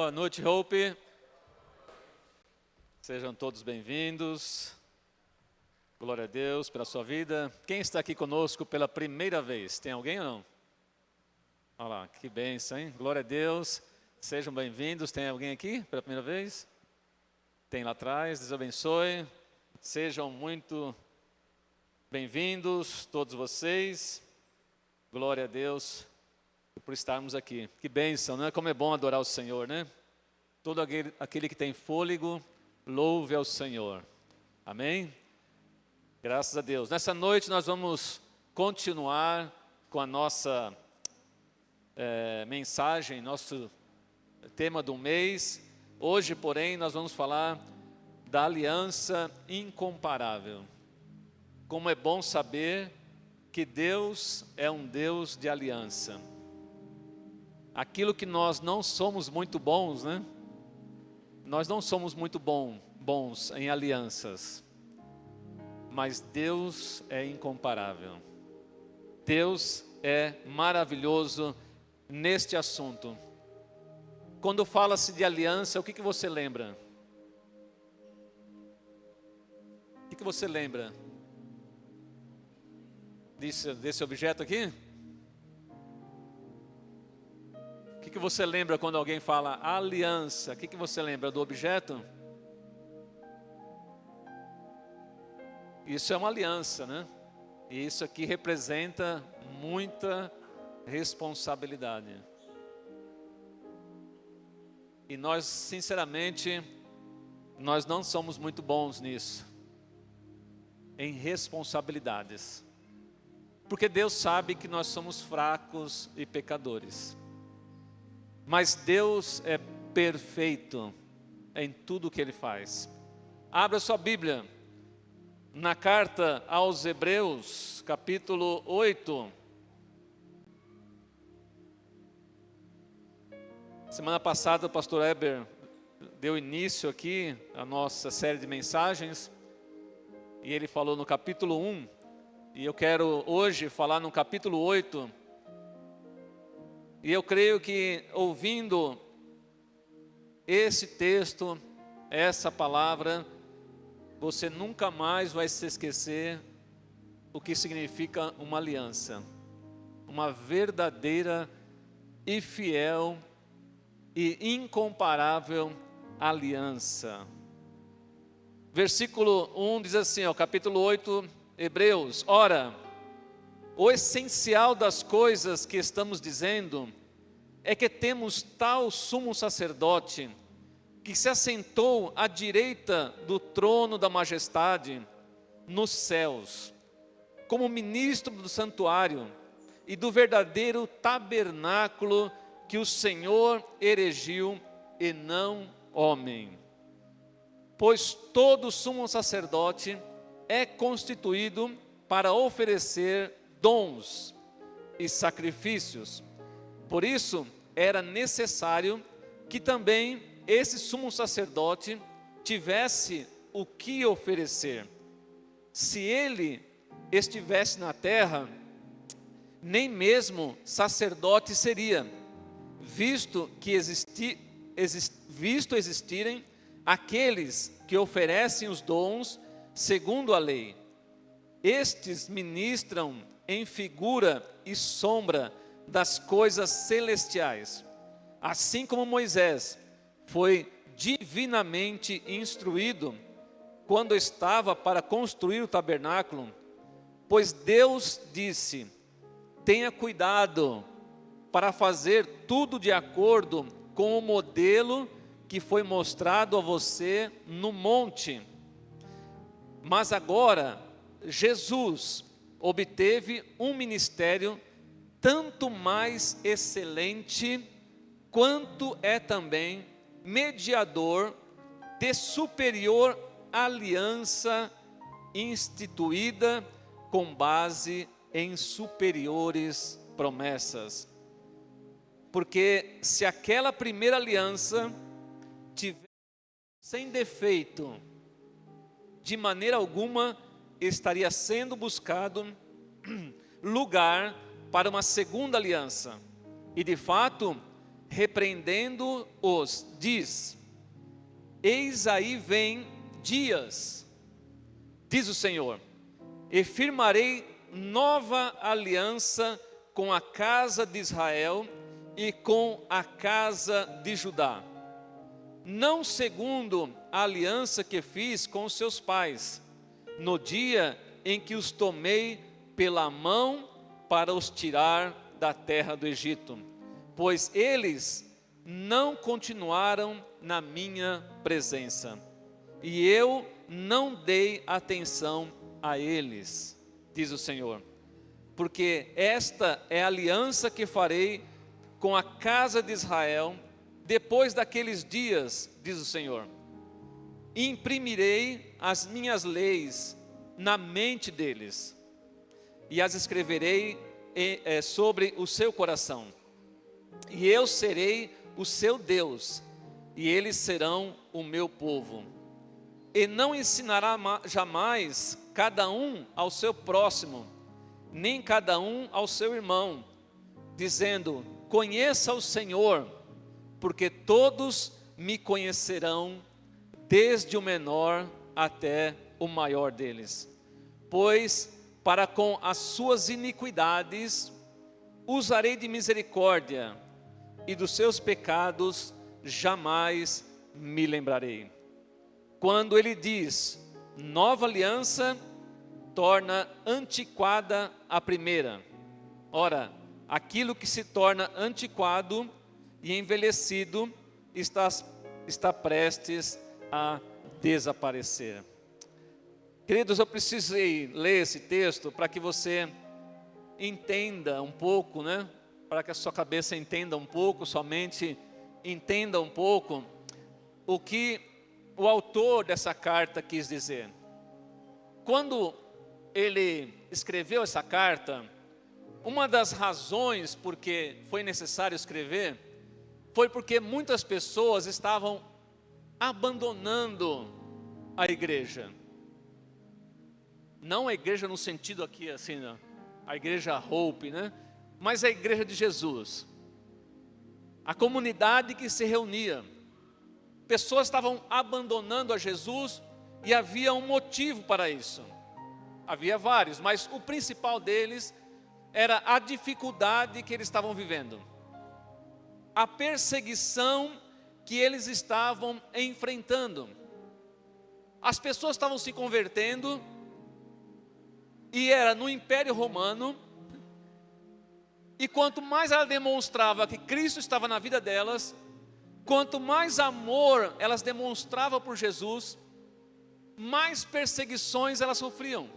Boa noite, Hope. Sejam todos bem-vindos. Glória a Deus pela sua vida. Quem está aqui conosco pela primeira vez? Tem alguém ou não? Olha lá, que bênção, hein? Glória a Deus. Sejam bem-vindos. Tem alguém aqui pela primeira vez? Tem lá atrás. Deus abençoe. Sejam muito bem-vindos, todos vocês. Glória a Deus por estarmos aqui. Que bênção, não é? Como é bom adorar o Senhor, né? Todo aquele que tem fôlego, louve ao Senhor. Amém? Graças a Deus. Nessa noite nós vamos continuar com a nossa mensagem, nosso tema do mês. Hoje, porém, nós vamos falar da aliança incomparável. Como é bom saber que Deus é um Deus de aliança. Aquilo que nós não somos muito bons, né? Nós não somos muito bons em alianças. Mas Deus é incomparável. Deus é maravilhoso neste assunto. Quando fala-se de aliança, o que você lembra? O que você lembra? Desse objeto aqui? O que você lembra quando alguém fala aliança? O que você lembra do objeto? Isso é uma aliança, né? E isso aqui representa muita responsabilidade. E nós, sinceramente, nós não somos muito bons nisso. Em responsabilidades. Porque Deus sabe que nós somos fracos e pecadores. Mas Deus é perfeito em tudo o que Ele faz. Abra sua Bíblia na carta aos Hebreus, capítulo 8. Semana passada o pastor Eber deu início aqui à nossa série de mensagens. E ele falou no capítulo 1. E eu quero hoje falar no capítulo 8. E eu creio que ouvindo esse texto, essa palavra, você nunca mais vai se esquecer o que significa uma aliança. Uma verdadeira e fiel e incomparável aliança. Versículo 1 diz assim, capítulo 8, Hebreus: ora, o essencial das coisas que estamos dizendo é que temos tal sumo sacerdote que se assentou à direita do trono da majestade nos céus, como ministro do santuário e do verdadeiro tabernáculo que o Senhor erigiu e não homem. Pois todo sumo sacerdote é constituído para oferecer dons e sacrifícios. Por isso, era necessário que também esse sumo sacerdote tivesse o que oferecer. Se ele estivesse na terra, nem mesmo sacerdote seria, visto existirem aqueles que oferecem os dons segundo a lei. Estes ministram em figura e sombra das coisas celestiais, assim como Moisés foi divinamente instruído quando estava para construir o tabernáculo, pois Deus disse: tenha cuidado para fazer tudo de acordo com o modelo que foi mostrado a você no monte. Mas agora, Jesus obteve um ministério tanto mais excelente, quanto é também mediador de superior aliança instituída com base em superiores promessas. Porque se aquela primeira aliança tivesse sem defeito, de maneira alguma estaria sendo buscado lugar para uma segunda aliança. E de fato, repreendendo-os, diz: eis aí vem dias, diz o Senhor, e firmarei nova aliança com a casa de Israel e com a casa de Judá, não segundo a aliança que fiz com os seus pais, no dia em que os tomei pela mão para os tirar da terra do Egito, pois eles não continuaram na minha presença, e eu não dei atenção a eles, diz o Senhor. Porque esta é a aliança que farei com a casa de Israel, depois daqueles dias, diz o Senhor. Imprimirei as minhas leis na mente deles, e as escreverei sobre o seu coração. E eu serei o seu Deus, e eles serão o meu povo. E não ensinará jamais cada um ao seu próximo, nem cada um ao seu irmão, dizendo: conheça o Senhor, porque todos me conhecerão, desde o menor até o maior deles. Pois para com as suas iniquidades usarei de misericórdia, e dos seus pecados jamais me lembrarei. Quando ele diz nova aliança, torna antiquada a primeira. Ora, aquilo que se torna antiquado e envelhecido está prestes a desaparecer. Queridos, eu precisei ler esse texto para que você entenda um pouco, né? Para que a sua cabeça entenda um pouco, sua mente entenda um pouco o que o autor dessa carta quis dizer. Quando ele escreveu essa carta, uma das razões por que foi necessário escrever foi porque muitas pessoas estavam abandonando a igreja. Não a igreja no sentido aqui assim, não, a igreja Hope, né? Mas a igreja de Jesus. A comunidade que se reunia. Pessoas estavam abandonando a Jesus e havia um motivo para isso. Havia vários, mas o principal deles era a dificuldade que eles estavam vivendo. A perseguição que eles estavam enfrentando. As pessoas estavam se convertendo e era no Império Romano. E quanto mais ela demonstrava que Cristo estava na vida delas, quanto mais amor elas demonstravam por Jesus, mais perseguições elas sofriam,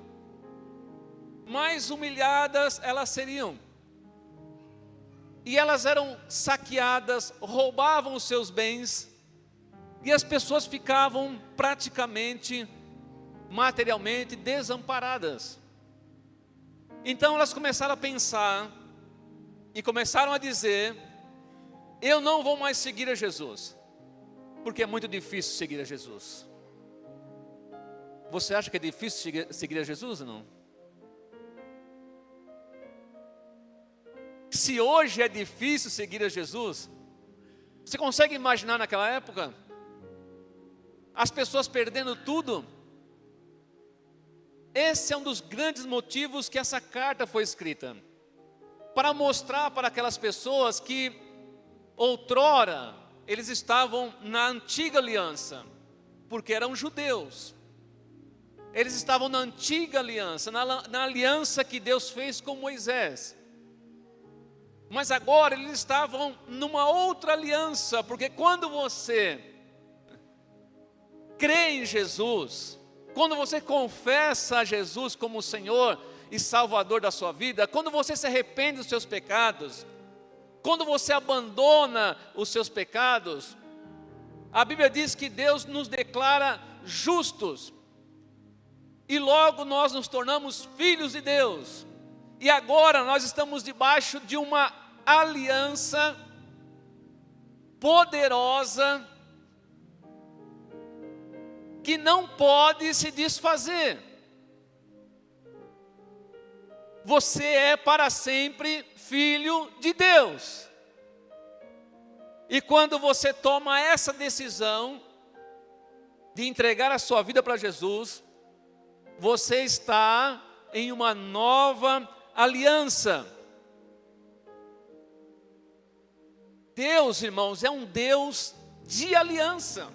mais humilhadas elas seriam. E elas eram saqueadas, roubavam os seus bens, e as pessoas ficavam praticamente, materialmente desamparadas. Então elas começaram a pensar, e começaram a dizer: eu não vou mais seguir a Jesus, porque é muito difícil seguir a Jesus. Você acha que é difícil seguir a Jesus ou não? Se hoje é difícil seguir a Jesus, você consegue imaginar naquela época? As pessoas perdendo tudo. Esse é um dos grandes motivos que essa carta foi escrita, para mostrar para aquelas pessoas que outrora eles estavam na antiga aliança, porque eram judeus. Eles estavam na antiga aliança, na aliança que Deus fez com Moisés. Mas agora eles estavam numa outra aliança, porque quando você crê em Jesus, quando você confessa a Jesus como Senhor e Salvador da sua vida, quando você se arrepende dos seus pecados, quando você abandona os seus pecados, a Bíblia diz que Deus nos declara justos, e logo nós nos tornamos filhos de Deus, e agora nós estamos debaixo de uma aliança poderosa, que não pode se desfazer. Você é para sempre filho de Deus. E quando você toma essa decisão de entregar a sua vida para Jesus, você está em uma nova aliança. Deus, irmãos, é um Deus de aliança.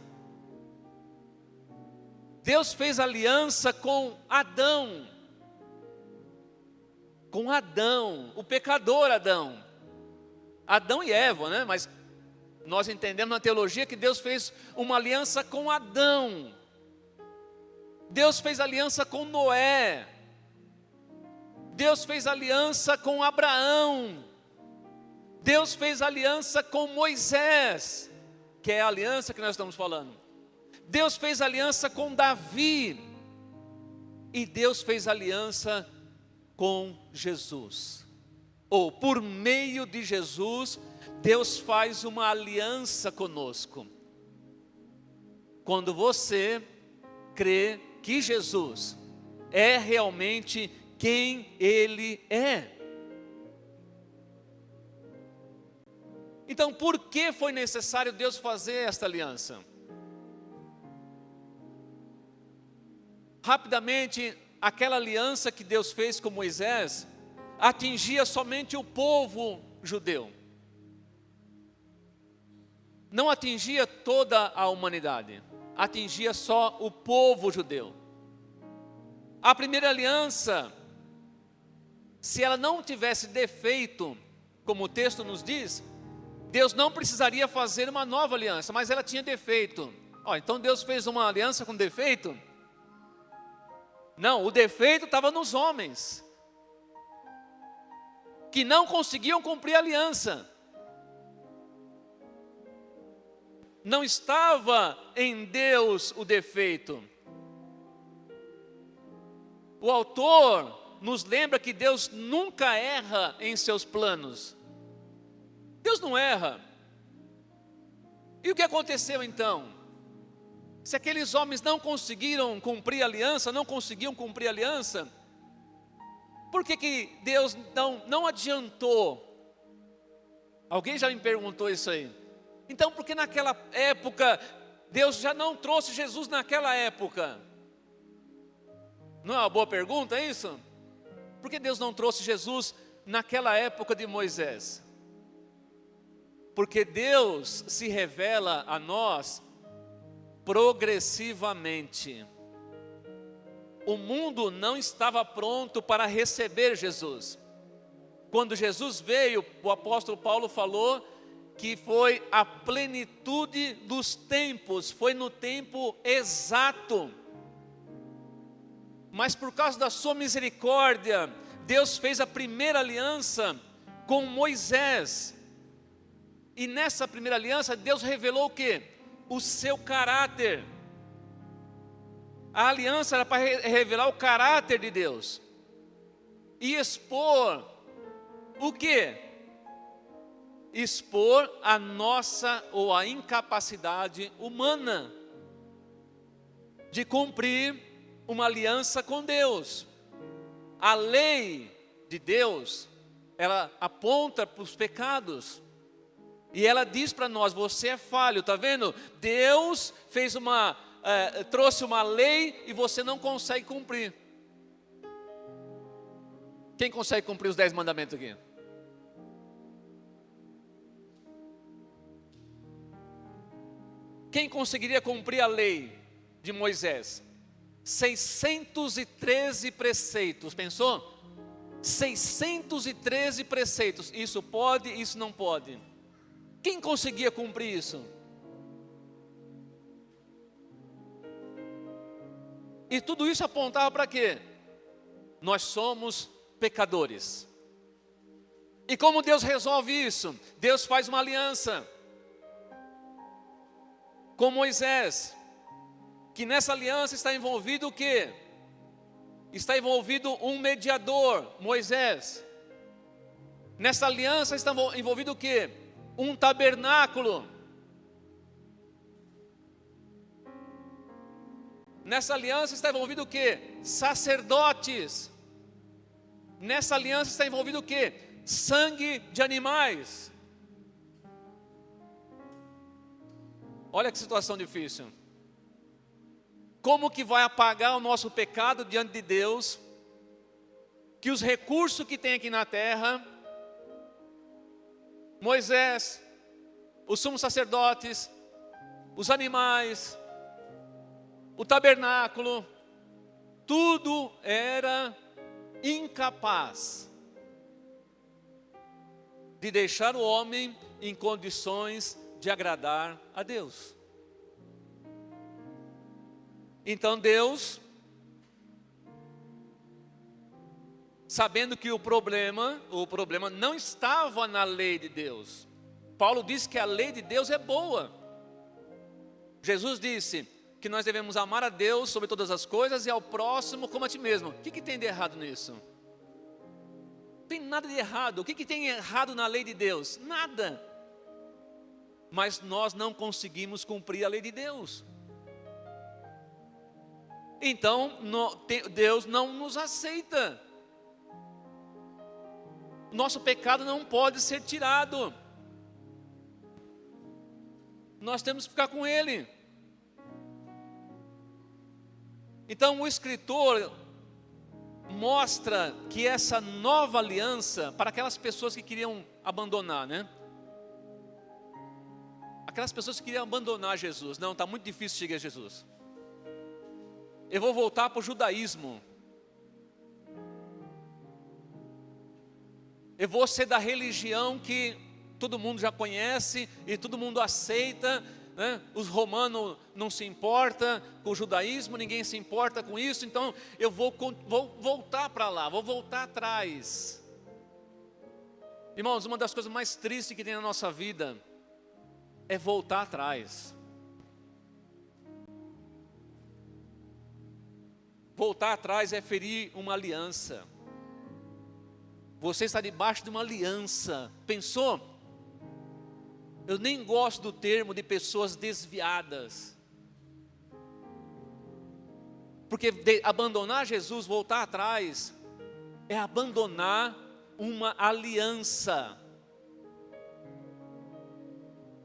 Deus fez aliança com Adão, o pecador Adão. Adão e Eva, né? Mas nós entendemos na teologia que Deus fez uma aliança com Adão. Deus fez aliança com Noé. Deus fez aliança com Abraão. Deus fez aliança com Moisés, que é a aliança que nós estamos falando. Deus fez aliança com Davi. E Deus fez aliança com Jesus. Ou por meio de Jesus, Deus faz uma aliança conosco. Quando você crê que Jesus é realmente quem Ele é. Então, por que foi necessário Deus fazer esta aliança? Rapidamente, aquela aliança que Deus fez com Moisés atingia somente o povo judeu. Não atingia toda a humanidade, atingia só o povo judeu. A primeira aliança, se ela não tivesse defeito, como o texto nos diz, Deus não precisaria fazer uma nova aliança, mas ela tinha defeito. Então Deus fez uma aliança com defeito? Não, o defeito estava nos homens, que não conseguiam cumprir a aliança. Não estava em Deus o defeito. O autor nos lembra que Deus nunca erra em seus planos. Deus não erra. E o que aconteceu então? Se aqueles homens não conseguiram cumprir a aliança, não conseguiam cumprir a aliança, por que Deus não adiantou? Alguém já me perguntou isso aí. Então, por que naquela época, Deus já não trouxe Jesus naquela época? Não é uma boa pergunta isso? Por que Deus não trouxe Jesus naquela época de Moisés? Porque Deus se revela a nós progressivamente. O mundo não estava pronto para receber Jesus. Quando Jesus veio, o apóstolo Paulo falou que foi a plenitude dos tempos, foi no tempo exato. Mas por causa da sua misericórdia, Deus fez a primeira aliança com Moisés. E nessa primeira aliança, Deus revelou o quê? O seu caráter. A aliança era para revelar o caráter de Deus. E expor o quê? Expor a nossa ou a incapacidade humana de cumprir uma aliança com Deus. A lei de Deus, ela aponta para os pecados. E ela diz para nós, você é falho, está vendo? Deus trouxe uma lei e você não consegue cumprir. Quem consegue cumprir os 10 mandamentos aqui? Quem conseguiria cumprir a lei de Moisés? 613 preceitos, pensou? 613 preceitos, isso pode, isso não pode. Quem conseguia cumprir isso? E tudo isso apontava para quê? Nós somos pecadores. E como Deus resolve isso? Deus faz uma aliança com Moisés, que nessa aliança está envolvido o quê? Está envolvido um mediador, Moisés. Nessa aliança está envolvido o quê? Um tabernáculo. Nessa aliança está envolvido o quê? Sacerdotes. Nessa aliança está envolvido o quê? Sangue de animais. Olha que situação difícil. Como que vai apagar o nosso pecado diante de Deus? Que os recursos que tem aqui na terra, Moisés, os sumos sacerdotes, os animais, o tabernáculo, tudo era incapaz de deixar o homem em condições de agradar a Deus. Então Deus, sabendo que o problema não estava na lei de Deus. Paulo disse que a lei de Deus é boa. Jesus disse que nós devemos amar a Deus sobre todas as coisas e ao próximo como a ti mesmo. O que tem de errado nisso? Não tem nada de errado. O que tem errado na lei de Deus? Nada. Mas nós não conseguimos cumprir a lei de Deus. Então, Deus não nos aceita. Nosso pecado não pode ser tirado. Nós temos que ficar com Ele. Então, o escritor mostra que essa nova aliança, para aquelas pessoas que queriam abandonar, né? Aquelas pessoas que queriam abandonar Jesus. Não, está muito difícil seguir Jesus. Eu vou voltar para o judaísmo. Eu vou ser da religião que todo mundo já conhece e todo mundo aceita, né? Os romanos não se importam com o judaísmo, ninguém se importa com isso, então eu vou voltar para lá, vou voltar atrás. Irmãos, uma das coisas mais tristes que tem na nossa vida é voltar atrás. Voltar atrás é ferir uma aliança. Você está debaixo de uma aliança. Pensou? Eu nem gosto do termo de pessoas desviadas. Porque abandonar Jesus, voltar atrás, é abandonar uma aliança.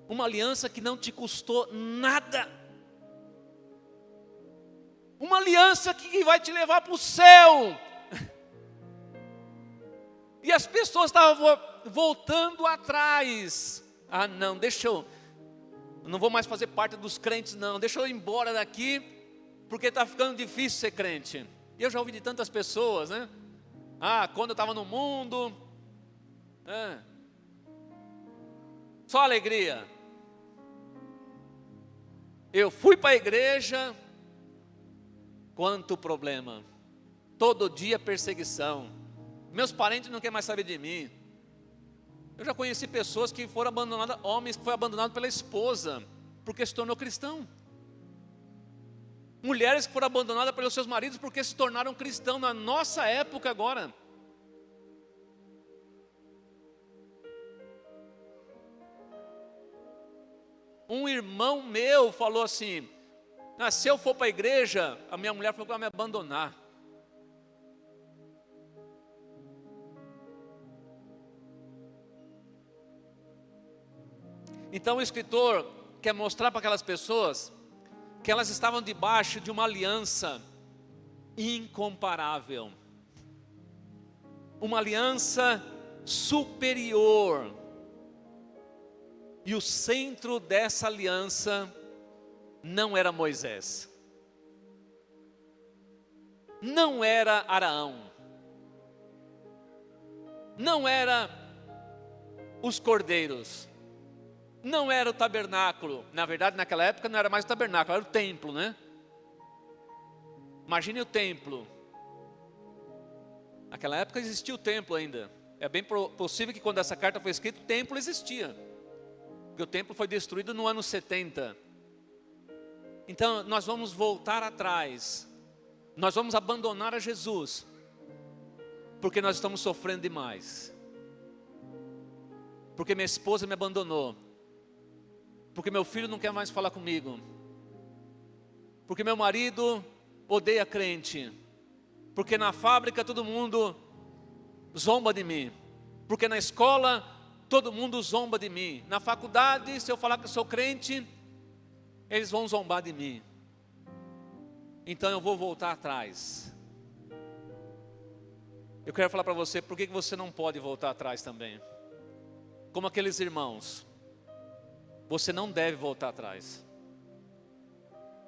Uma aliança que não te custou nada. Uma aliança que vai te levar para o céu. E as pessoas estavam voltando atrás. Ah, não, não vou mais fazer parte dos crentes, não. Deixa eu ir embora daqui, porque está ficando difícil ser crente. E eu já ouvi de tantas pessoas, né? Ah, quando eu estava no mundo, só alegria. Eu fui para a igreja, quanto problema. Todo dia perseguição. Meus parentes não querem mais saber de mim. Eu já conheci pessoas que foram abandonadas, homens que foram abandonados pela esposa, porque se tornou cristão. Mulheres que foram abandonadas pelos seus maridos, porque se tornaram cristãos na nossa época agora. Um irmão meu falou assim, se eu for para a igreja, a minha mulher falou que vai me abandonar. Então o escritor quer mostrar para aquelas pessoas que elas estavam debaixo de uma aliança incomparável. Uma aliança superior. E o centro dessa aliança não era Moisés. Não era Araão. Não era os cordeiros. Não era o tabernáculo. Na verdade, naquela época não era mais o tabernáculo, era o templo, né? Imagine o templo. Naquela época existia o templo ainda. É bem possível que quando essa carta foi escrita, o templo existia. Porque o templo foi destruído no ano 70. Então, nós vamos voltar atrás. Nós vamos abandonar a Jesus. Porque nós estamos sofrendo demais. Porque minha esposa me abandonou. Porque meu filho não quer mais falar comigo. Porque meu marido odeia crente. Porque na fábrica todo mundo zomba de mim. Porque na escola todo mundo zomba de mim. Na faculdade, se eu falar que eu sou crente, eles vão zombar de mim. Então eu vou voltar atrás. Eu quero falar para você, por que você não pode voltar atrás também? Como aqueles irmãos, você não deve voltar atrás.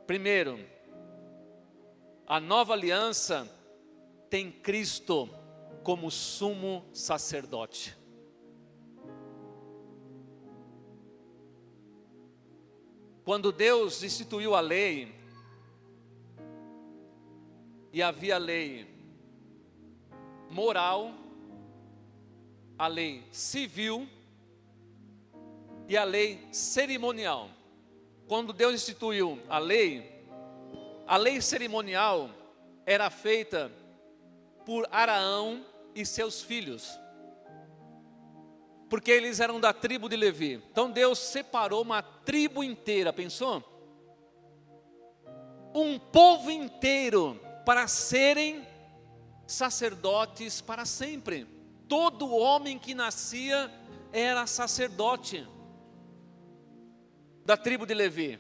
Primeiro, a nova aliança tem Cristo como sumo sacerdote. Quando Deus instituiu a lei, e havia a lei moral, a lei civil e a lei cerimonial. Quando Deus instituiu a lei cerimonial era feita por Araão e seus filhos, porque eles eram da tribo de Levi. Então Deus separou uma tribo inteira, pensou? Um povo inteiro para serem sacerdotes para sempre. Todo homem que nascia era sacerdote da tribo de Levi.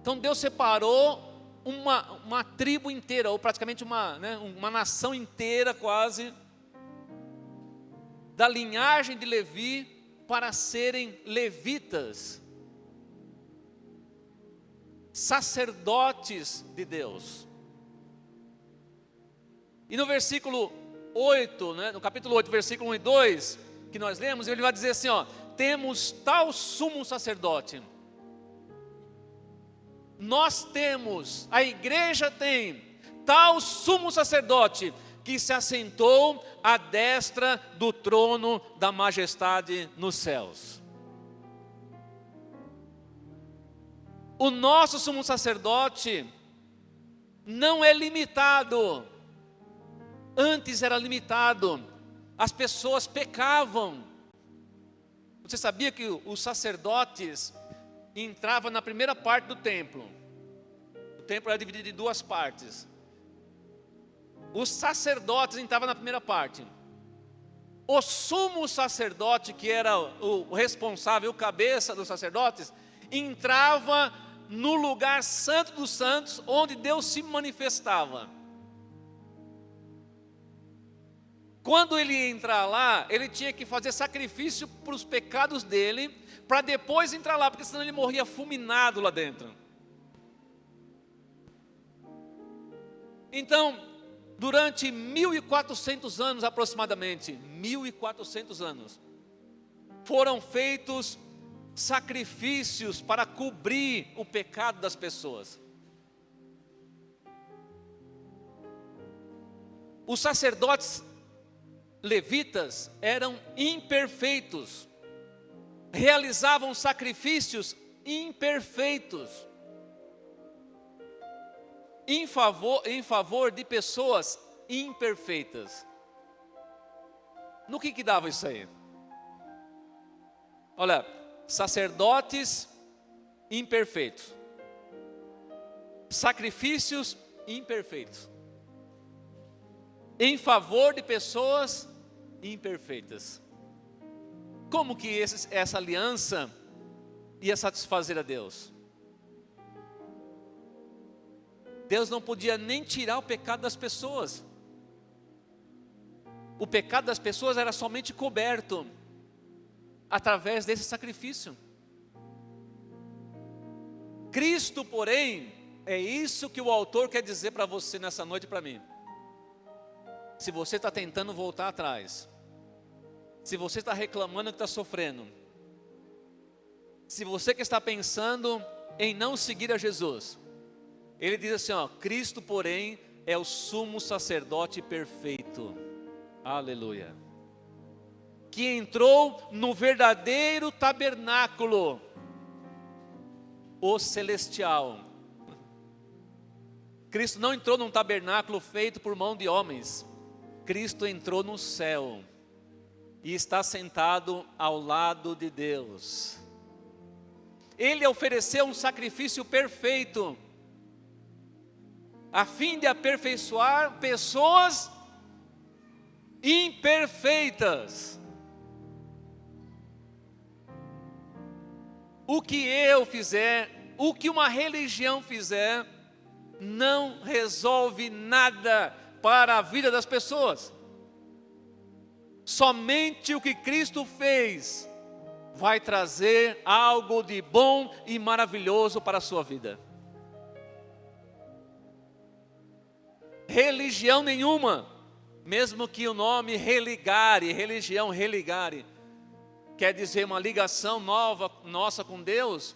Então Deus separou uma tribo inteira, ou praticamente uma nação inteira quase, da linhagem de Levi, para serem levitas, sacerdotes de Deus. E no versículo 8, no capítulo 8, versículo 1 e 2, que nós lemos, ele vai dizer assim, temos tal sumo sacerdote. Nós temos, a igreja tem tal sumo sacerdote, que se assentou à destra do trono da majestade nos céus. O nosso sumo sacerdote não é limitado. Antes era limitado, as pessoas pecavam. Você sabia que os sacerdotes entravam na primeira parte do templo? O templo era dividido em duas partes. Os sacerdotes entravam na primeira parte. O sumo sacerdote, que era o responsável, o cabeça dos sacerdotes, entrava no lugar santo dos santos, onde Deus se manifestava. Quando ele ia entrar lá, ele tinha que fazer sacrifício para os pecados dele, para depois entrar lá, porque senão ele morria fulminado lá dentro. Então, durante 1400 anos aproximadamente, 1400 anos, foram feitos sacrifícios para cobrir o pecado das pessoas. Os sacerdotes levitas eram imperfeitos, realizavam sacrifícios imperfeitos, em favor de pessoas imperfeitas. No que dava isso aí? Olha, sacerdotes imperfeitos, sacrifícios imperfeitos, em favor de pessoas imperfeitas. Como que essa aliança ia satisfazer a Deus? Deus não podia nem tirar o pecado das pessoas. O pecado das pessoas era somente coberto através desse sacrifício. Cristo, porém, é isso que o autor quer dizer para você nessa noite e para mim. Se você está tentando voltar atrás, se você está reclamando que está sofrendo, se você que está pensando em não seguir a Jesus, ele diz assim, Cristo, porém, é o sumo sacerdote perfeito, aleluia, que entrou no verdadeiro tabernáculo, o celestial. Cristo não entrou num tabernáculo feito por mão de homens. Cristo entrou no céu e está sentado ao lado de Deus. Ele ofereceu um sacrifício perfeito, a fim de aperfeiçoar pessoas imperfeitas. O que eu fizer, o que uma religião fizer não resolve nada para a vida das pessoas. Somente o que Cristo fez vai trazer algo de bom e maravilhoso para a sua vida. Religião nenhuma, mesmo que o nome religare, religião religare, quer dizer uma ligação nova nossa com Deus,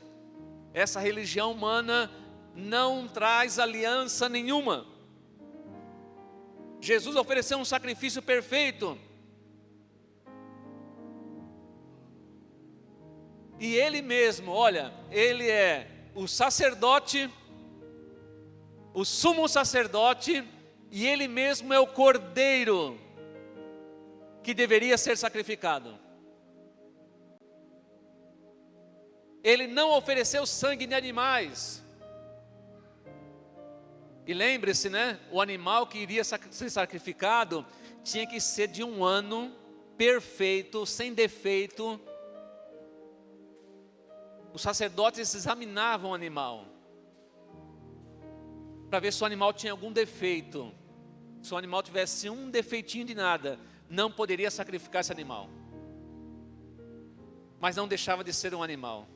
essa religião humana não traz aliança nenhuma. Jesus ofereceu um sacrifício perfeito. E Ele mesmo, olha, Ele é o sacerdote, o sumo sacerdote, e Ele mesmo é o cordeiro que deveria ser sacrificado. Ele não ofereceu sangue de animais. E lembre-se, né? O animal que iria ser sacrificado tinha que ser de um ano, perfeito, sem defeito. Os sacerdotes examinavam o animal para ver se o animal tinha algum defeito. Se o animal tivesse um defeitinho de nada, não poderia sacrificar esse animal. Mas não deixava de ser um animal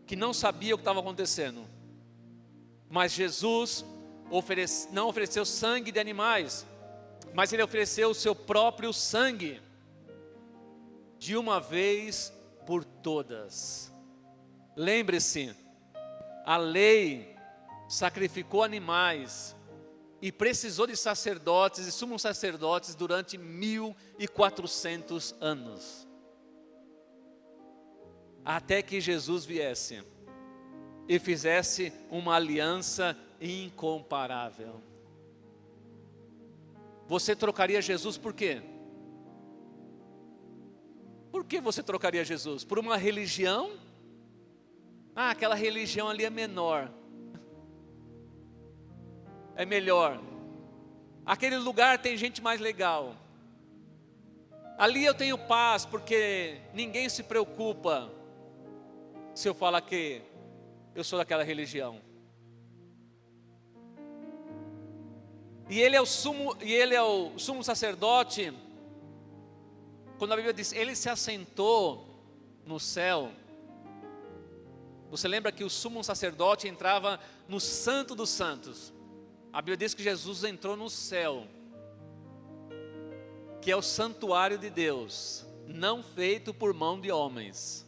que não sabia o que estava acontecendo. Mas Jesus não ofereceu sangue de animais, mas Ele ofereceu o seu próprio sangue, de uma vez por todas. Lembre-se, a lei sacrificou animais e precisou de sacerdotes e sumos sacerdotes durante 1400 anos. Até que Jesus viesse e fizesse uma aliança incomparável. Você trocaria Jesus por quê? Por que você trocaria Jesus? Por uma religião? Ah, aquela religião ali é menor. É melhor. Aquele lugar tem gente mais legal. Ali eu tenho paz porque ninguém se preocupa se eu falar que eu sou daquela religião. E ele é o sumo sacerdote. Quando a Bíblia diz, ele se assentou no céu. Você lembra que o sumo sacerdote entrava no santo dos santos. A Bíblia diz que Jesus entrou no céu, que é o santuário de Deus, não feito por mão de homens.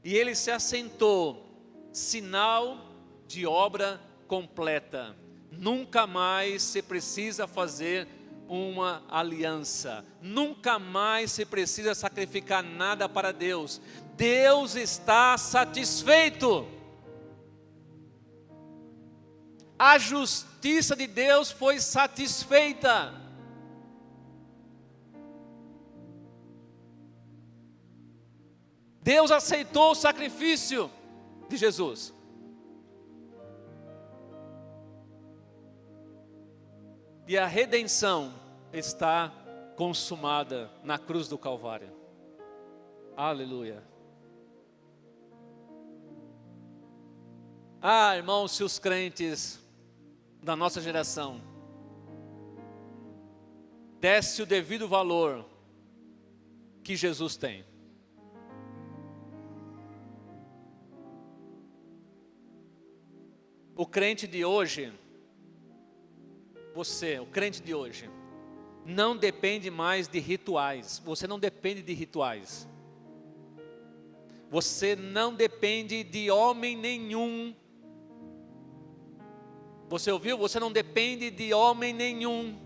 E ele se assentou, sinal de obra completa. Nunca mais se precisa fazer uma aliança. Nunca mais se precisa sacrificar nada para Deus. Deus está satisfeito. A justiça de Deus foi satisfeita. Deus aceitou o sacrifício de Jesus. E a redenção está consumada na cruz do Calvário. Aleluia. Ah, irmãos, se os crentes da nossa geração desse o devido valor que Jesus tem. O crente de hoje, o crente de hoje, não depende mais de rituais. Você não depende de rituais. Você não depende de homem nenhum. Você ouviu? Você não depende de homem nenhum.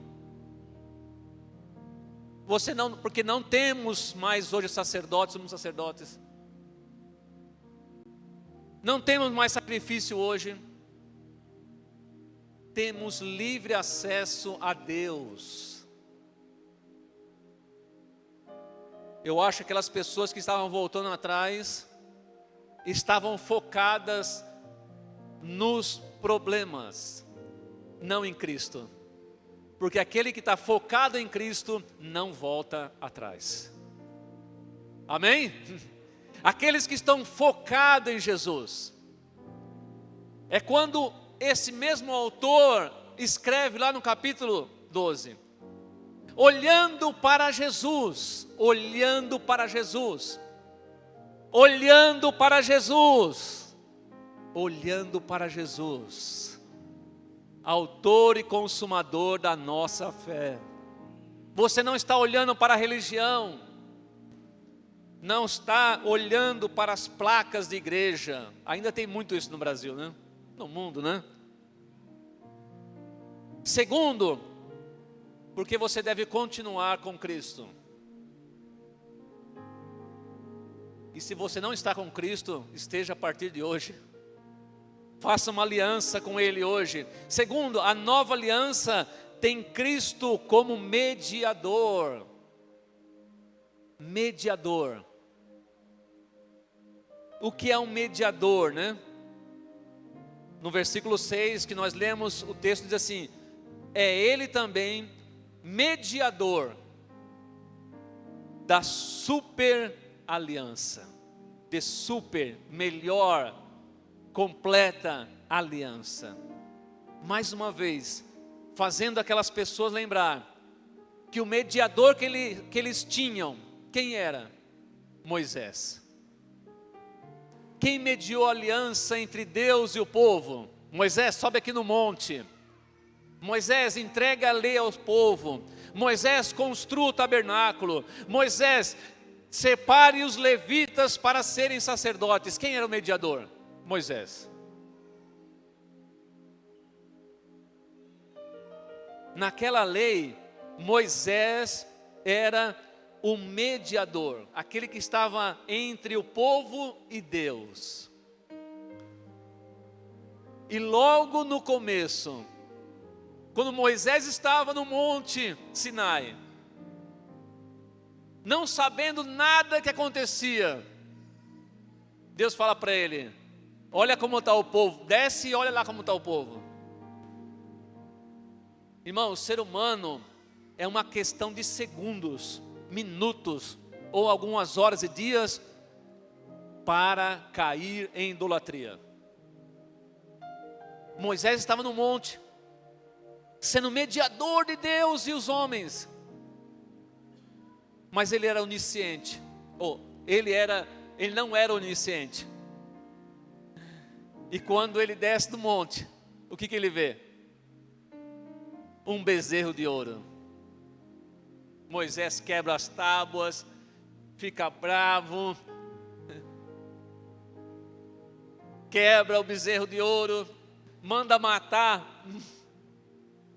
Porque não temos mais hoje sacerdotes, somos sacerdotes. Não temos mais sacrifício hoje. Temos livre acesso a Deus. Eu acho que aquelas pessoas que estavam voltando atrás estavam focadas nos problemas, não em Cristo. Porque aquele que está focado em Cristo não volta atrás. Amém? aqueles que estão focados em Jesus. É quando esse mesmo autor escreve lá no capítulo 12, olhando para Jesus, olhando para Jesus, olhando para Jesus, olhando para Jesus, autor e consumador da nossa fé. Você não está olhando para a religião, não está olhando para as placas de igreja. Ainda tem muito isso no Brasil, né? No mundo, né? Segundo, porque você deve continuar com Cristo. E se você não está com Cristo, esteja a partir de hoje. Faça uma aliança com Ele hoje. Segundo, a nova aliança tem Cristo como mediador. Mediador. O que é um mediador, né? No versículo 6 que nós lemos, o texto diz assim: é Ele também mediador da super aliança, de super, melhor, completa aliança. Mais uma vez, fazendo aquelas pessoas lembrar que o mediador que eles tinham, quem era? Moisés. Quem mediou a aliança entre Deus e o povo? Moisés, sobe aqui no monte. Moisés, entrega a lei ao povo. Moisés, construa o tabernáculo. Moisés, separe os levitas para serem sacerdotes. Quem era o mediador? Moisés. Naquela lei, Moisés era o mediador, aquele que estava entre o povo e Deus. E logo no começo, quando Moisés estava no monte Sinai, não sabendo nada que acontecia, Deus fala para ele: olha como está o povo, desce e olha lá como está o povo. Irmão, o ser humano é uma questão de segundos, minutos ou algumas horas e dias para cair em idolatria. Moisés estava no monte, sendo mediador de Deus e os homens, mas ele era onisciente, ele não era onisciente. E quando ele desce do monte, o que ele vê? Um bezerro de ouro. Moisés quebra as tábuas, fica bravo, quebra o bezerro de ouro, manda matar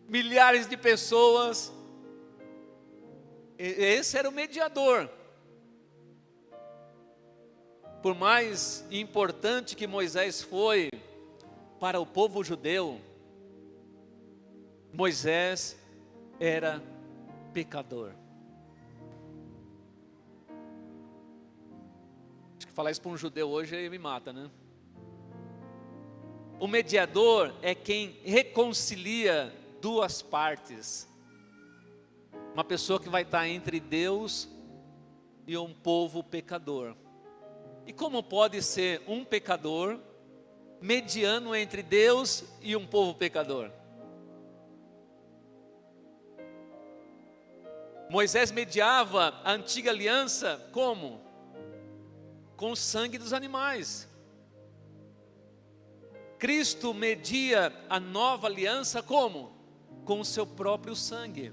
milhares de pessoas. Esse era o mediador. Por mais importante que Moisés foi para o povo judeu, Moisés era pecador. Acho que falar isso para um judeu hoje ele me mata, né? O mediador é quem reconcilia duas partes. Uma pessoa que vai estar entre Deus e um povo pecador. E como pode ser um pecador mediano entre Deus e um povo pecador? Moisés mediava a antiga aliança como? Com o sangue dos animais. Cristo media a nova aliança como? Com o seu próprio sangue.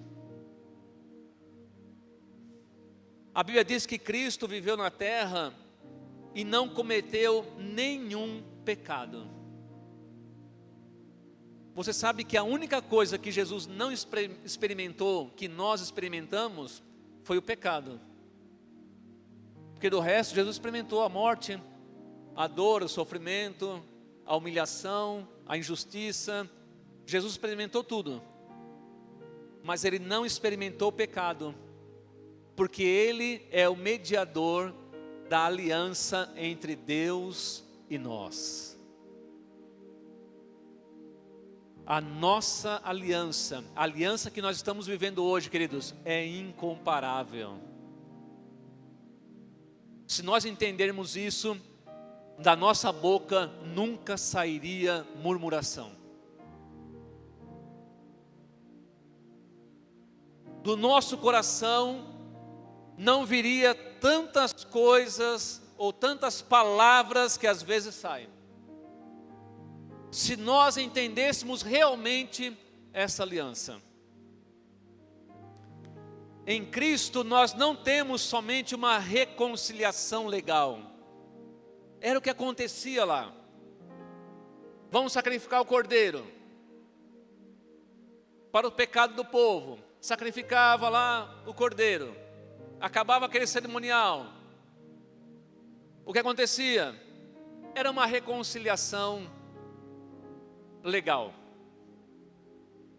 A Bíblia diz que Cristo viveu na terra e não cometeu nenhum pecado. Você sabe que a única coisa que Jesus não experimentou, que nós experimentamos, foi o pecado. Porque do resto, Jesus experimentou a morte, a dor, o sofrimento, a humilhação, a injustiça. Jesus experimentou tudo. Mas Ele não experimentou o pecado. Porque Ele é o mediador da aliança entre Deus e nós. A nossa aliança, a aliança que nós estamos vivendo hoje, queridos, é incomparável. Se nós entendermos isso, da nossa boca nunca sairia murmuração. Do nosso coração não viria tantas coisas ou tantas palavras que às vezes saem. Se nós entendêssemos realmente essa aliança. Em Cristo nós não temos somente uma reconciliação legal. Era o que acontecia lá. Vamos sacrificar o cordeiro para o pecado do povo. Sacrificava lá o cordeiro. Acabava aquele cerimonial. O que acontecia? Era uma reconciliação legal.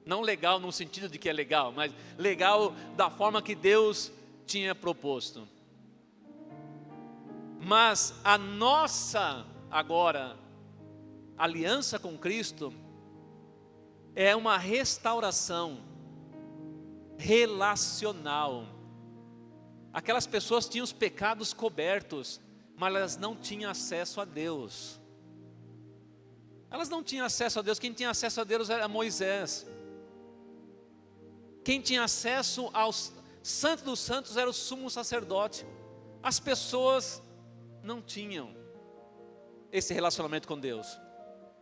Não legal no sentido de que é legal, mas legal da forma que Deus tinha proposto. Mas a nossa, agora, aliança com Cristo é uma restauração relacional. Aquelas pessoas tinham os pecados cobertos, mas elas não tinham acesso a Deus. Elas não tinham acesso a Deus. Quem tinha acesso a Deus era Moisés. Quem tinha acesso ao Santo dos Santos era o sumo sacerdote. As pessoas não tinham esse relacionamento com Deus.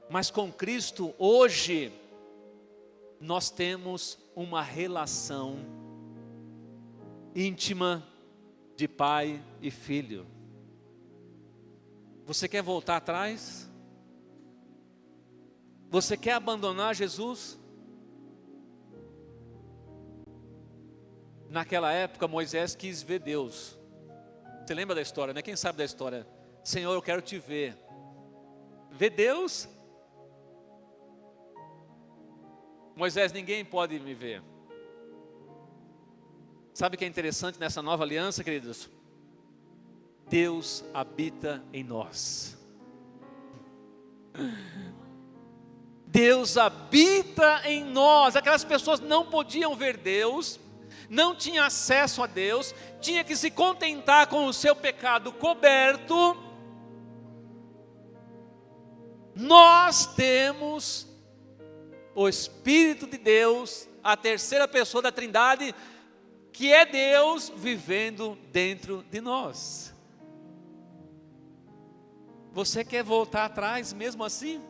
Mas com Cristo, hoje, nós temos uma relação íntima de pai e filho. Você quer voltar atrás? Você quer abandonar Jesus? Naquela época Moisés quis ver Deus. Você lembra da história, né? Quem sabe da história? Senhor, eu quero te ver. Ver Deus? Moisés, ninguém pode me ver. Sabe o que é interessante nessa nova aliança, queridos? Deus habita em nós. Deus habita em nós. Aquelas pessoas não podiam ver Deus, não tinham acesso a Deus, tinha que se contentar com o seu pecado coberto. Nós temos o Espírito de Deus, a terceira pessoa da Trindade, que é Deus vivendo dentro de nós. Você quer voltar atrás mesmo assim?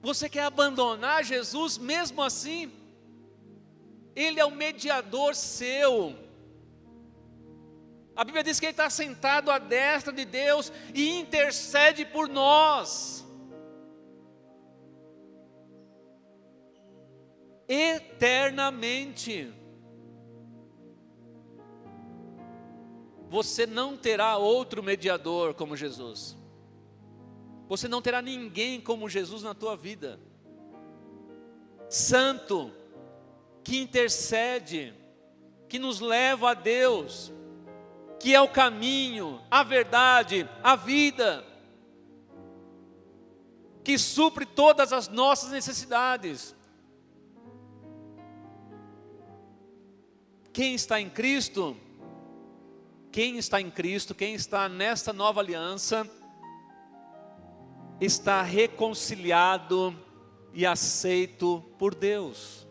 Você quer abandonar Jesus mesmo assim? Ele é o mediador seu. A Bíblia diz que Ele está sentado à destra de Deus e intercede por nós. Eternamente. Você não terá outro mediador como Jesus. Você não terá ninguém como Jesus na tua vida. Santo, que intercede, que nos leva a Deus, que é o caminho, a verdade, a vida, que supre todas as nossas necessidades. Quem está em Cristo, quem está nesta nova aliança, está reconciliado e aceito por Deus.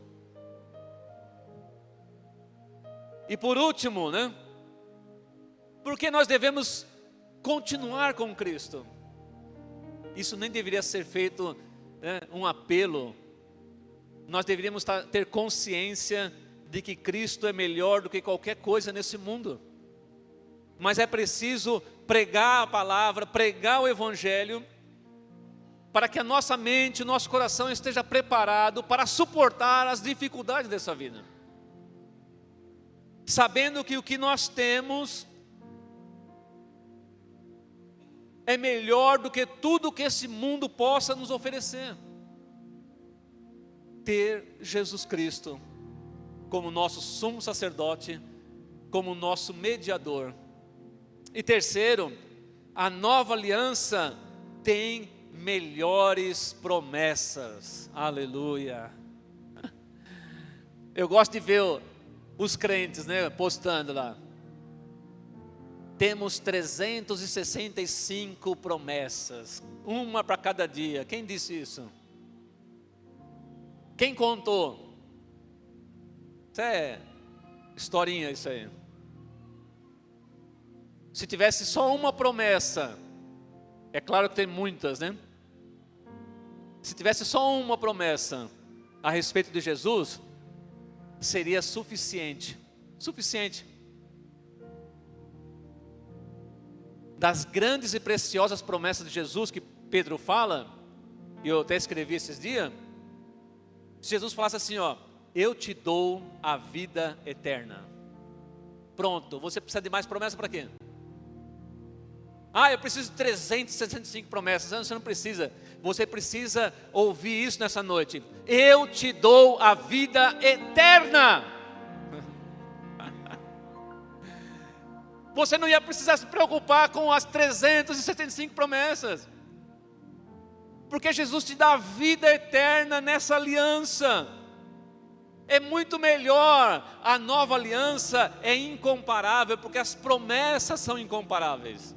E por último, né? Porque nós devemos continuar com Cristo. Isso nem deveria ser feito, né, um apelo. Nós deveríamos ter consciência de que Cristo é melhor do que qualquer coisa nesse mundo. Mas é preciso pregar a palavra, pregar o Evangelho, para que a nossa mente, o nosso coração esteja preparado para suportar as dificuldades dessa vida. Sabendo que o que nós temos é melhor do que tudo que esse mundo possa nos oferecer. Ter Jesus Cristo como nosso sumo sacerdote, como nosso mediador. E terceiro, a nova aliança tem melhores promessas. Aleluia. Eu gosto de ver os crentes, né, postando lá. temos 365 promessas, uma para cada dia. Quem disse isso? Quem contou? Isso é historinha isso aí. Se tivesse só uma promessa, é claro que tem muitas, né? Se tivesse só uma promessa a respeito de Jesus, seria suficiente. Suficiente. Das grandes e preciosas promessas de Jesus que Pedro fala, e eu até escrevi esses dias, se Jesus falasse assim, ó, eu te dou a vida eterna. Pronto, você precisa de mais promessa para quê? Eu preciso de 365 promessas. Não, você não precisa. Você precisa ouvir isso nessa noite. Eu te dou a vida eterna. Você não ia precisar se preocupar com as 365 promessas. Porque Jesus te dá a vida eterna nessa aliança. É muito melhor. A nova aliança é incomparável, porque as promessas são incomparáveis.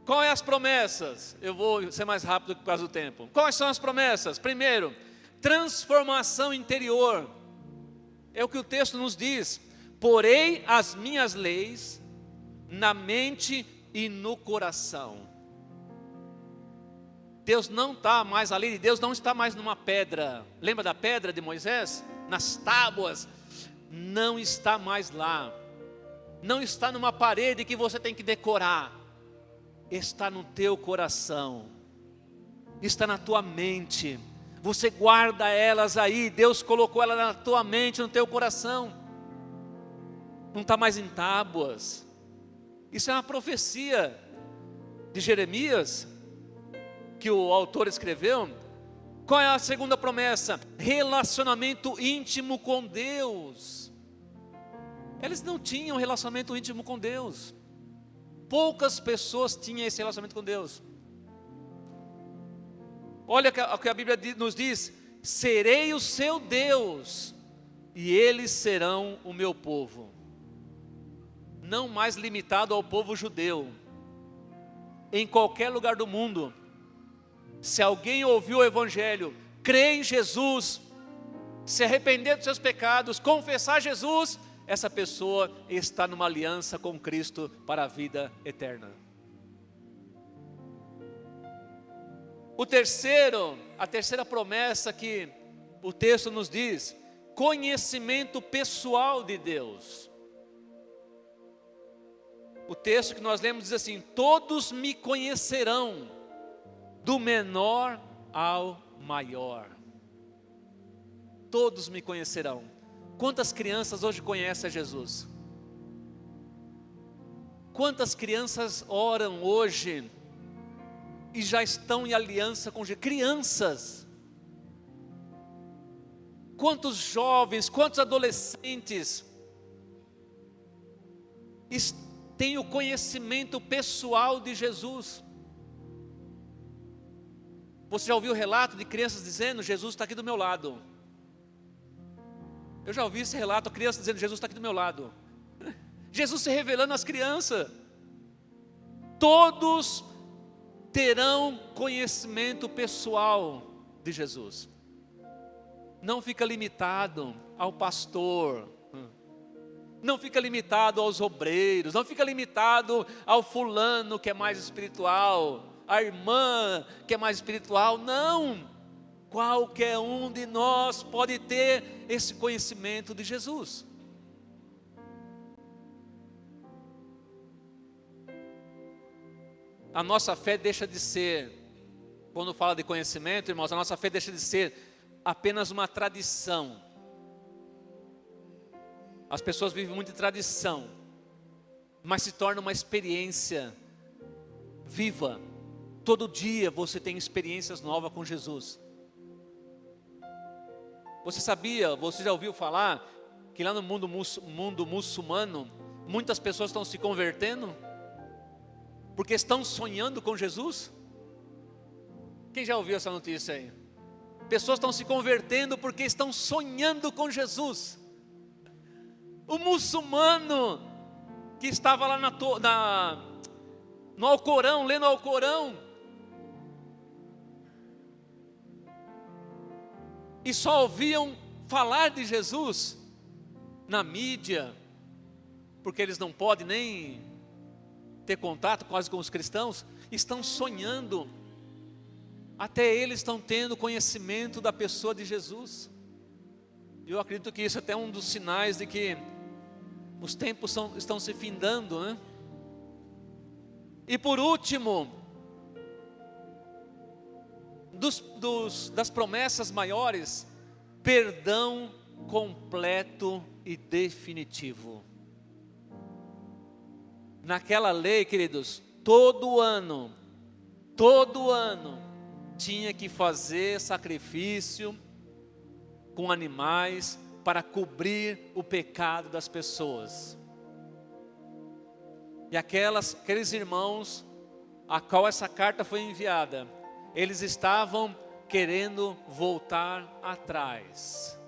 Quais são as promessas? Eu vou ser mais rápido por causa do tempo. Quais são as promessas? Primeiro, transformação interior. É o que o texto nos diz. Porei as minhas leis na mente e no coração. Deus não está mais, a lei de Deus não está mais numa pedra. Lembra da pedra de Moisés? Nas tábuas. Não está mais lá. Não está numa parede que você tem que decorar. Está no teu coração, está na tua mente, você guarda elas aí, Deus colocou ela na tua mente, no teu coração, não está mais em tábuas. Isso é uma profecia de Jeremias, que o autor escreveu. Qual é a segunda promessa? Relacionamento íntimo com Deus. Eles não tinham relacionamento íntimo com Deus. Poucas pessoas tinham esse relacionamento com Deus. Olha o que a Bíblia nos diz: serei o seu Deus, e eles serão o meu povo. Não mais limitado ao povo judeu. Em qualquer lugar do mundo, se alguém ouviu o Evangelho, crê em Jesus, se arrepender dos seus pecados, confessar Jesus, essa pessoa está numa aliança com Cristo para a vida eterna. A terceira promessa que o texto nos diz, conhecimento pessoal de Deus. O texto que nós lemos diz assim: todos me conhecerão, do menor ao maior. Todos me conhecerão. Quantas crianças hoje conhecem a Jesus? Quantas crianças oram hoje e já estão em aliança com Jesus? Crianças. Quantos jovens, quantos adolescentes têm o conhecimento pessoal de Jesus? Você já ouviu o relato de crianças dizendo: Jesus está aqui do meu lado? Eu já ouvi esse relato, a criança dizendo: Jesus está aqui do meu lado. Jesus se revelando às crianças. Todos terão conhecimento pessoal de Jesus. Não fica limitado ao pastor, não fica limitado aos obreiros, não fica limitado ao fulano que é mais espiritual, a irmã que é mais espiritual. Não, qualquer um de nós pode ter esse conhecimento de Jesus. A nossa fé deixa de ser, quando fala de conhecimento, irmãos, a nossa fé deixa de ser apenas uma tradição. As pessoas vivem muito em tradição, mas se torna uma experiência viva. Todo dia você tem experiências novas com Jesus. Você sabia, você já ouviu falar que lá no mundo muçulmano, muitas pessoas estão se convertendo porque estão sonhando com Jesus? Quem já ouviu essa notícia aí? Pessoas estão se convertendo porque estão sonhando com Jesus. O muçulmano que estava lá no Alcorão, lendo o Alcorão, e só ouviam falar de Jesus na mídia, porque eles não podem nem ter contato quase com os cristãos, estão sonhando, até eles estão tendo conhecimento da pessoa de Jesus. Eu acredito que isso é até um dos sinais de que os tempos estão se findando, né? E por último, das promessas maiores, perdão completo e definitivo. Naquela lei, queridos, todo ano, tinha que fazer sacrifício com animais para cobrir o pecado das pessoas. E aqueles irmãos a qual essa carta foi enviada, eles estavam querendo voltar atrás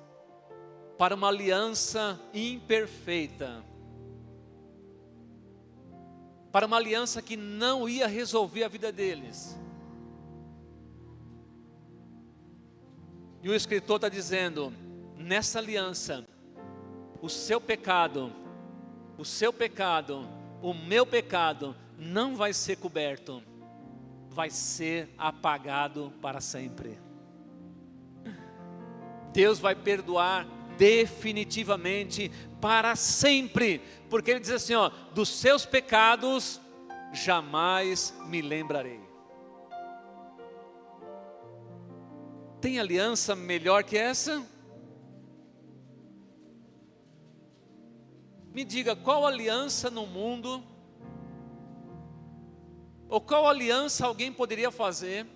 para uma aliança imperfeita, para uma aliança que não ia resolver a vida deles. E o escritor está dizendo: nessa aliança, o seu pecado, o meu pecado não vai ser coberto, vai ser apagado para sempre. Deus vai perdoar definitivamente para sempre, porque Ele diz assim, ó: dos seus pecados jamais me lembrarei. Tem aliança melhor que essa? Me diga, qual aliança no mundo, ou qual aliança alguém poderia fazer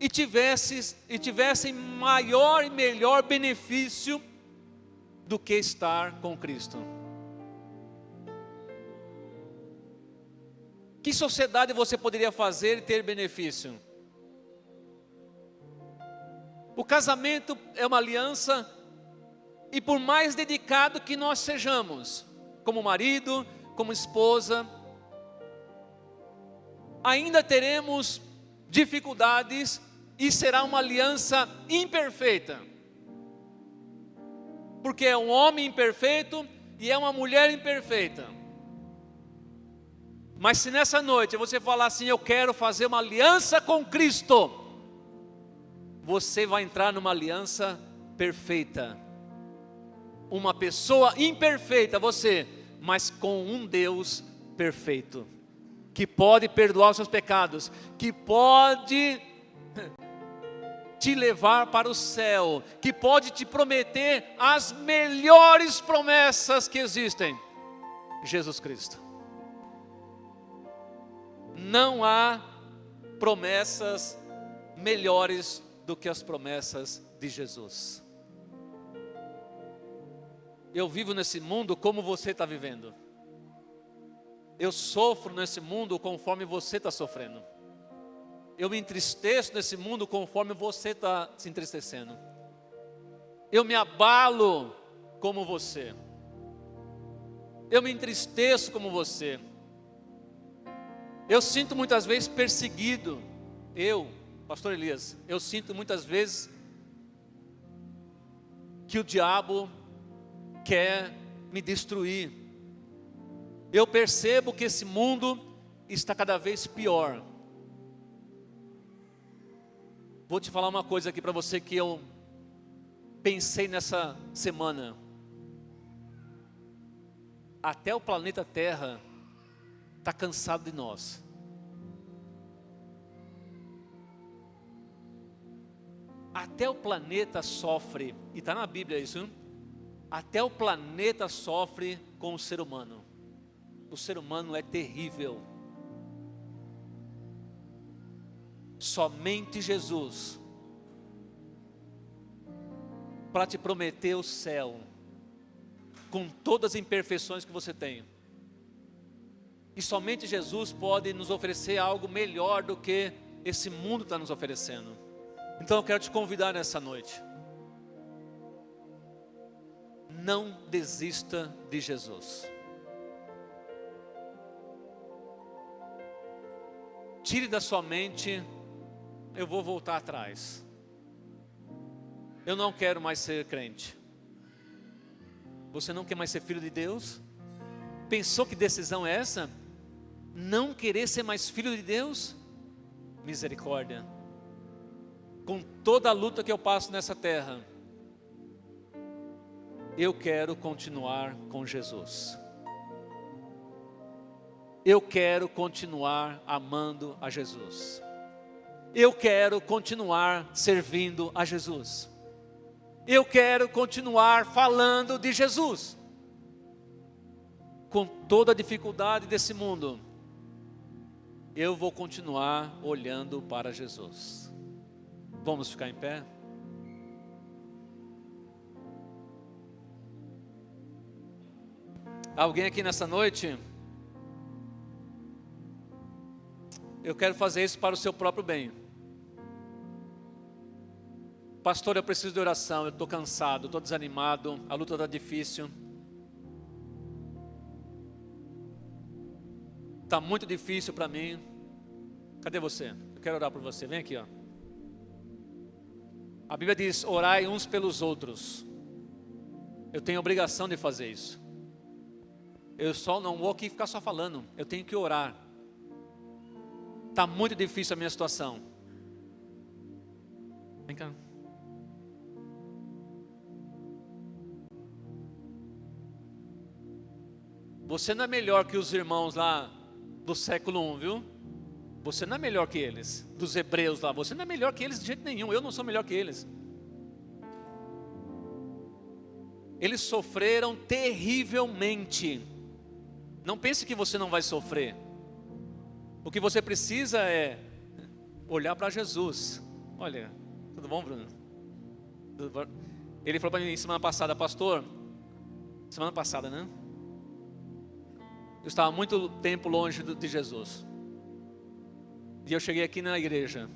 e tivesse maior e melhor benefício do que estar com Cristo? Que sociedade você poderia fazer e ter benefício? O casamento é uma aliança, e por mais dedicado que nós sejamos, como marido, como esposa, ainda teremos dificuldades e será uma aliança imperfeita. Porque é um homem imperfeito e é uma mulher imperfeita. Mas se nessa noite você falar assim: eu quero fazer uma aliança com Cristo, você vai entrar numa aliança perfeita. Uma pessoa imperfeita, você, mas com um Deus perfeito, que pode perdoar os seus pecados, que pode te levar para o céu, que pode te prometer as melhores promessas que existem: Jesus Cristo. Não há promessas melhores do que as promessas de Jesus. Eu vivo nesse mundo como você está vivendo. Eu sofro nesse mundo conforme você está sofrendo. Eu me entristeço nesse mundo conforme você está se entristecendo. Eu me abalo como você. Eu me entristeço como você. Eu sinto muitas vezes perseguido. Pastor Elias, eu sinto muitas vezes que o diabo quer me destruir. Eu percebo que esse mundo está cada vez pior. Vou te falar uma coisa aqui para você que eu pensei nessa semana. Até o planeta Terra está cansado de nós. Até o planeta sofre, e está na Bíblia isso, hein? Até o planeta sofre com o ser humano. O ser humano é terrível. Somente Jesus para te prometer o céu, com todas as imperfeições que você tem. E somente Jesus pode nos oferecer algo melhor do que esse mundo está nos oferecendo. Então eu quero te convidar nessa noite. não desista de Jesus. Tire da sua mente: eu vou voltar atrás. Eu não quero mais ser crente. Você não quer mais ser filho de Deus? Pensou que decisão é essa? Não querer ser mais filho de Deus? Misericórdia. Com toda a luta que eu passo nessa terra, eu quero continuar com Jesus. Eu quero continuar amando a Jesus. Eu quero continuar servindo a Jesus. Eu quero continuar falando de Jesus. Com toda a dificuldade desse mundo, eu vou continuar olhando para Jesus. Vamos ficar em pé? Alguém aqui nessa noite? Eu quero fazer isso para o seu próprio bem. Pastor, eu preciso de oração, eu estou cansado, estou desanimado, a luta está difícil. Está muito difícil para mim. Cadê você? Eu quero orar por você, vem aqui, ó. A Bíblia diz: orai uns pelos outros. Eu tenho obrigação de fazer isso. Eu só não vou aqui ficar só falando, eu tenho que orar. Está muito difícil a minha situação. Vem cá. Você não é melhor que os irmãos lá do século I, viu? Você não é melhor que eles, dos hebreus lá. Você não é melhor que eles de jeito nenhum. Eu não sou melhor que eles. Eles sofreram terrivelmente. Não pense que você não vai sofrer. O que você precisa é olhar para Jesus. Olha, tudo bom, Bruno? Tudo bom? Ele falou para mim semana passada: pastor, semana passada, né? Eu estava muito tempo longe de Jesus. E eu cheguei aqui na igreja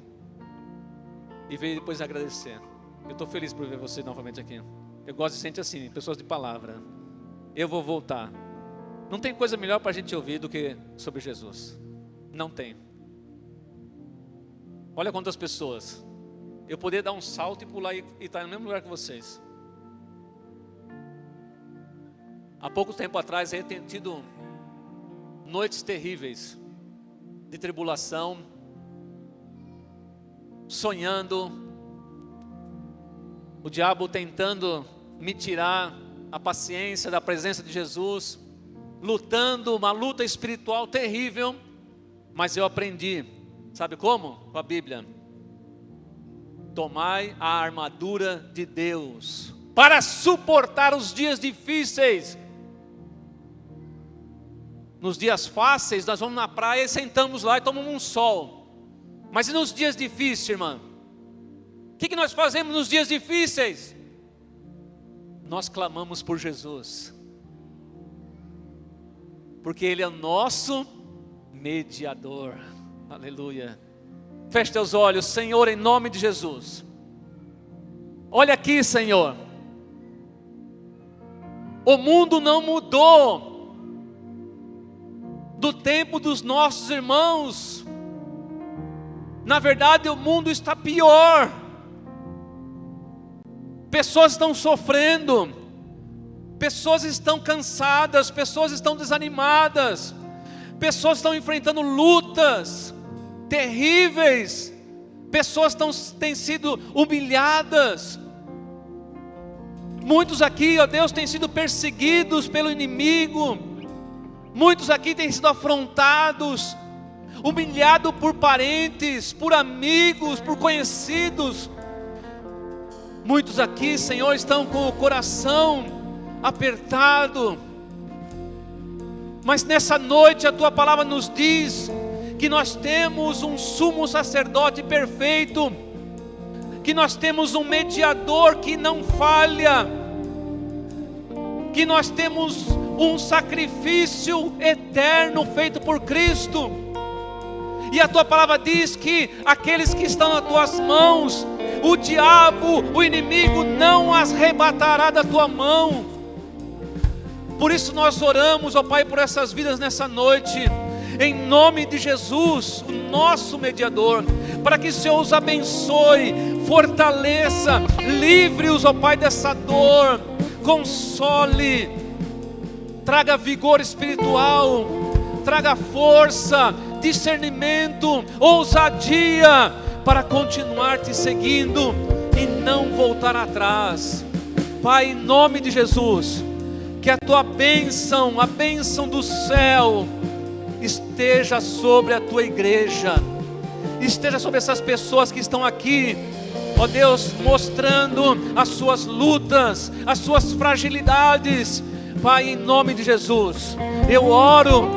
e veio depois agradecer. Eu estou feliz por ver você novamente aqui. Eu gosto de sentir assim, pessoas de palavra. Eu vou voltar. Não tem coisa melhor para a gente ouvir do que sobre Jesus. Não tem. Olha quantas pessoas. Eu poderia dar um salto e pular e estar no mesmo lugar que vocês. Há pouco tempo atrás eu tenho tido noites terríveis de tribulação, sonhando, o diabo tentando me tirar a paciência da presença de Jesus, lutando uma luta espiritual terrível, mas eu aprendi, sabe como? Com a Bíblia: tomai a armadura de Deus para suportar os dias difíceis. Nos dias fáceis, nós vamos na praia e sentamos lá e tomamos um sol. Mas e nos dias difíceis, irmã? O que nós fazemos nos dias difíceis? Nós clamamos por Jesus. Porque Ele é o nosso mediador. Aleluia. Feche teus olhos, Senhor, em nome de Jesus. Olha aqui, Senhor. O mundo não mudou do tempo dos nossos irmãos. Na verdade, o mundo está pior. Pessoas estão sofrendo, pessoas estão cansadas, pessoas estão desanimadas, pessoas estão enfrentando lutas terríveis, pessoas têm sido humilhadas. Muitos aqui, ó Deus, têm sido perseguidos pelo inimigo. Muitos aqui têm sido afrontados, humilhados por parentes, por amigos, por conhecidos. Muitos aqui, Senhor, estão com o coração apertado. Mas nessa noite a Tua palavra nos diz que nós temos um sumo sacerdote perfeito, que nós temos um mediador que não falha, que nós temos um sacrifício eterno feito por Cristo. E a Tua palavra diz que aqueles que estão nas Tuas mãos, o diabo, o inimigo não as arrebatará da Tua mão. Por isso nós oramos, ó Pai, por essas vidas nessa noite, em nome de Jesus, o nosso mediador, para que o Senhor os abençoe, fortaleça, livre-os, ó Pai, dessa dor, console, traga vigor espiritual, traga força, discernimento, ousadia, para continuar te seguindo e não voltar atrás. Pai, em nome de Jesus, que a tua bênção, a bênção do céu, esteja sobre a tua igreja, esteja sobre essas pessoas que estão aqui, ó Deus, mostrando as suas lutas, as suas fragilidades. Pai, em nome de Jesus, eu oro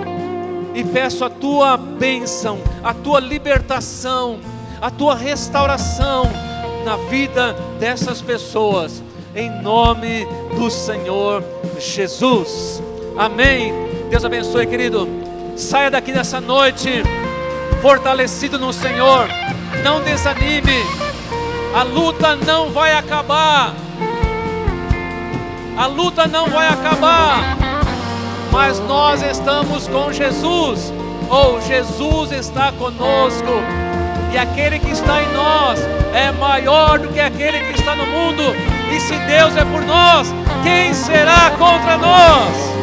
e peço a tua bênção, a tua libertação, a tua restauração na vida dessas pessoas, em nome do Senhor Jesus. Amém. Deus abençoe, querido. Saia daqui nessa noite fortalecido no Senhor. Não desanime. A luta não vai acabar. A luta não vai acabar. Mas nós estamos com Jesus. Ou Jesus está conosco. E aquele que está em nós é maior do que aquele que está no mundo. E se Deus é por nós, quem será contra nós?